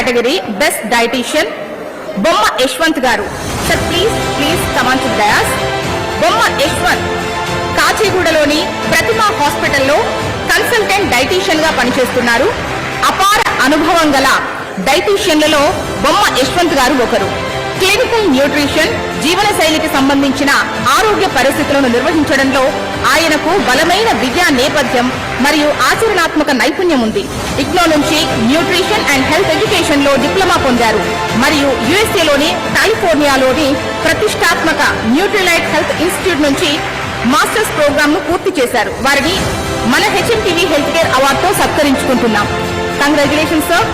category Best Dietitian, Bomma Yashwant Garu. Sir, please come on to the dais. Bomma Yashwant, కాచిగూడలోని ప్రతిమ హాస్పిటల్లో consultant dietitian గా పనిచేస్తున్నారు. అపార అనుభవం గల డైటీషియన్లలో బొమ్మ యశ్వంత్ గారు ఒకరు. క్లినికల్ న్యూట్రిషన్, జీవన శైలికి సంబంధించిన ఆరోగ్య పరిస్థితులను నిర్వహించడంలో ఆయనకు బలమైన విద్యా నేపథ్యం మరియు ఆచరణాత్మక నైపుణ్యం ఉంది. ఇగ్నో నుంచి న్యూట్రిషన్ అండ్ హెల్త్ ఎడ్యుకేషన్ లో డిప్లొమా పొందారు మరియు యుఎస్ఏలోని కాలిఫోర్నియాలోని ప్రతిష్టాత్మక న్యూట్రిలైట్ హెల్త్ ఇన్స్టిట్యూట్ నుంచి మాస్టర్స్ ప్రోగ్రామ్ ను పూర్తి చేశారు. వారిని మన హెచ్ఎంటీవీ హెల్త్ కేర్ అవార్డుతో సత్కరించుకుంటున్నాం. Congratulations sir.